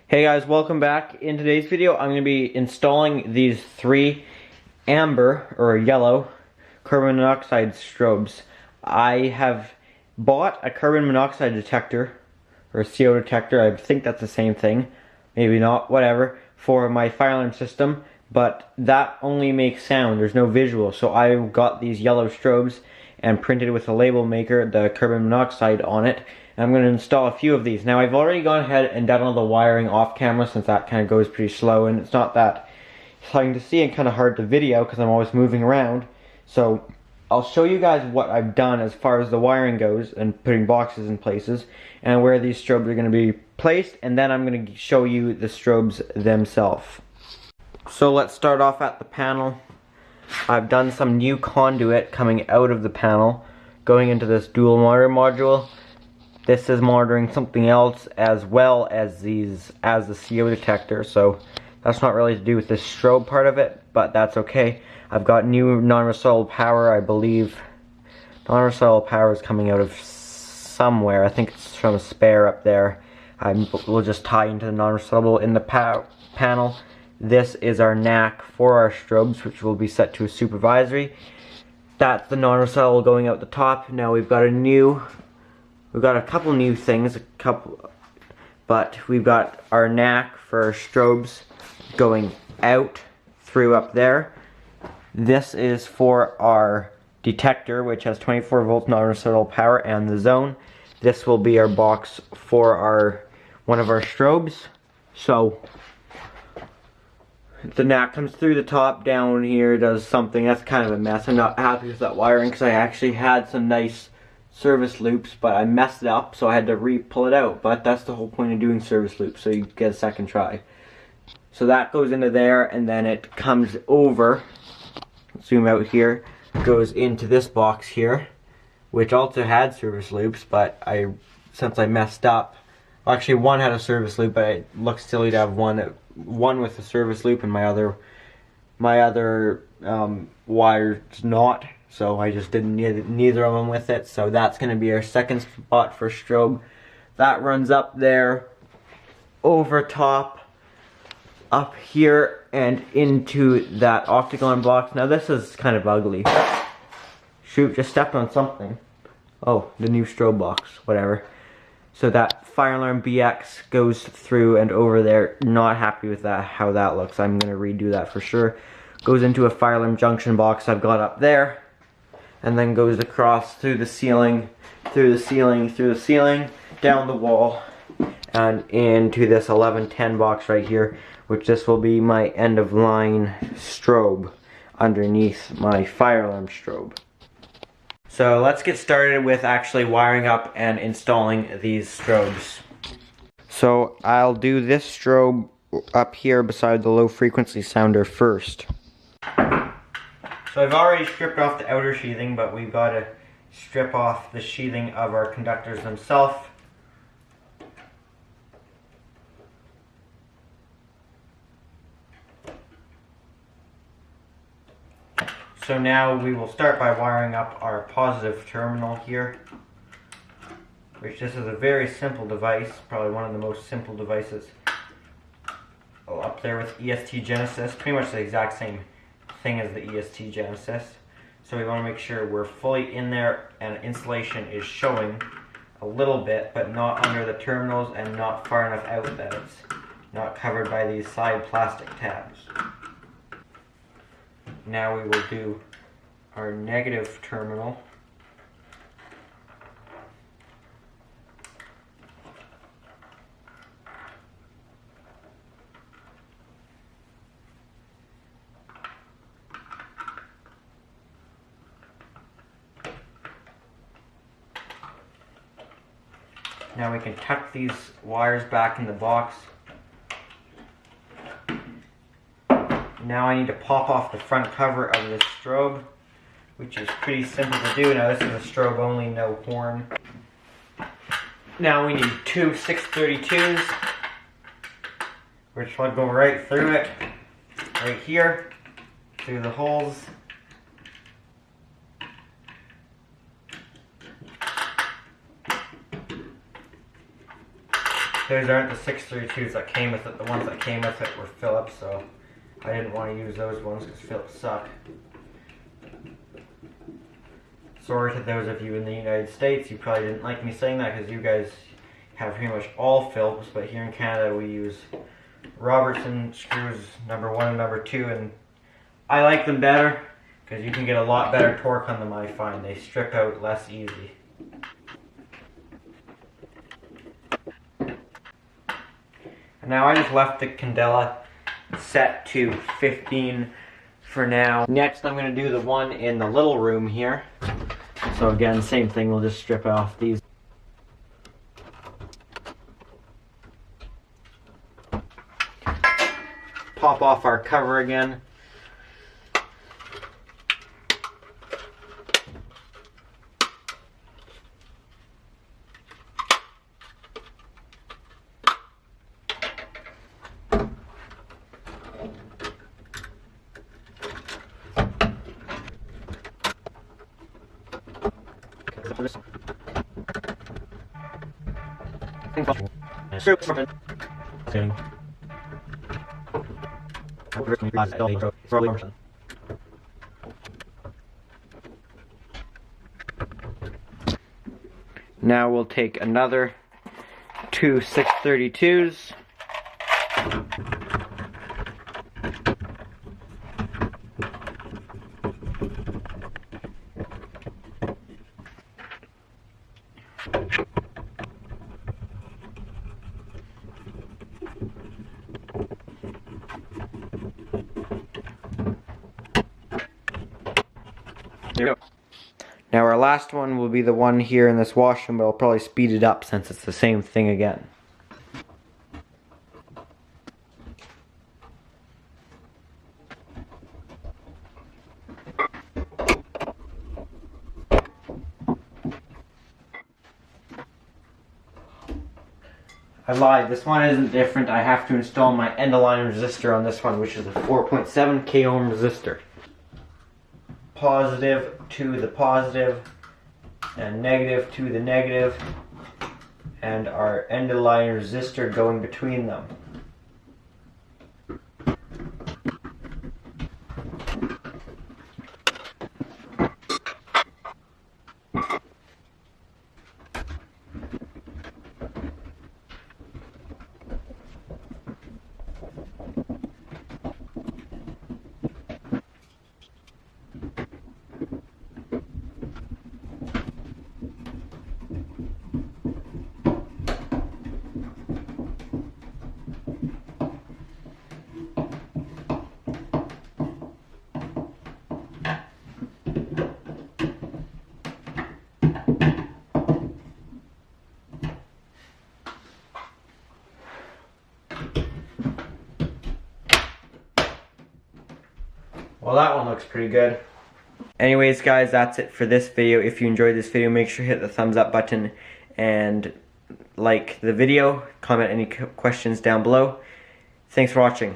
Hey guys, welcome back. In today's video, I'm going to be installing these 3 amber or yellow carbon monoxide strobes. I have bought a carbon monoxide detector or CO detector. I think that's the same thing. Maybe not, whatever, for my fire alarm system, but that only makes sound. There's no visual. So I got these yellow strobes and printed with a label maker the carbon monoxide on it. I'm going to install a few of these. Now I've already gone ahead and done all the wiring off camera since that kind of goes pretty slow and it's not that exciting to see and kind of hard to video because I'm always moving around. So I'll show you guys what I've done as far as the wiring goes and putting boxes in places and where these strobes are going to be placed, and then I'm going to show you the strobes themselves. So let's start off at the panel. I've done some new conduit coming out of the panel going into this dual monitor module. This is monitoring something else as well as the CO detector, so that's not really to do with the strobe part of it, but that's okay. I've got new non-recyclable power, I believe. Non-recyclable power is coming out of somewhere. I think it's from a spare up there. We'll just tie into the non-recyclable in the panel. This is our NAC for our strobes, which will be set to a supervisory. That's the non-recyclable going out the top. Now we've got a couple new things, but we've got our NAC for our strobes going out through up there. This is for our detector, which has 24 volt non-recyclable power and the zone. This will be our box for one of our strobes. So the NAC comes through the top down here, does something. That's kind of a mess. I'm not happy with that wiring because I actually had some nice service loops, but I messed it up, so I had to pull it out. But that's the whole point of doing service loops, so you get a second try. So that goes into there, and then it comes over, zoom out here, goes into this box here, which also had service loops, but since I messed up, well, actually one had a service loop, but it looks silly to have one with a service loop and my other wire's not. So I just did neither of them with it. So that's going to be our second spot for strobe. That runs up there, over top, up here, and into that octagon box. Now this is kind of ugly. Shoot, just stepped on something. Oh, the new strobe box, whatever. So that fire alarm BX goes through and over there. Not happy with that, how that looks. I'm going to redo that for sure. Goes into a fire alarm junction box I've got up there. And then goes across through the ceiling, through the ceiling, down the wall, and into this 1110 box right here, which this will be my end of line strobe underneath my fire alarm strobe. So let's get started with actually wiring up and installing these strobes. So I'll do this strobe up here beside the low frequency sounder first. So I've already stripped off the outer sheathing, but we've got to strip off the sheathing of our conductors themselves. So now we will start by wiring up our positive terminal here, which this is a very simple device, probably one of the most simple devices. Up there with EST Genesis, pretty much the exact same thing as the EST Genesis. So we want to make sure we're fully in there and insulation is showing a little bit, but not under the terminals and not far enough out that it's not covered by these side plastic tabs. Now we will do our negative terminal. Now we can tuck these wires back in the box. Now I need to pop off the front cover of this strobe, which is pretty simple to do. Now this is a strobe only, no horn. Now we need 2 632s, which will go right through it, right here, through the holes. Those aren't the 632s that came with it. The ones that came with it were Phillips, so I didn't want to use those ones because Phillips suck. Sorry to those of you in the United States, you probably didn't like me saying that because you guys have pretty much all Phillips, but here in Canada we use Robertson screws number 1 and number 2, and I like them better because you can get a lot better torque on them, I find. They strip out less easy. Now I just left the candela set to 15 for now. Next I'm going to do the one in the little room here. So again, same thing, we'll just strip off these. Pop off our cover again. Now we'll take another two 632s. There we go. Now our last one will be the one here in this washroom, but I'll probably speed it up since it's the same thing again. I lied, this one isn't different. I have to install my end-of-line resistor on this one, which is a 4.7 k ohm resistor. Positive to the positive, and negative to the negative, and our end-of-line resistor going between them. Well, that one looks pretty good. Anyways, guys, that's it for this video. If you enjoyed this video, make sure to hit the thumbs up button and like the video. Comment any questions down below. Thanks for watching.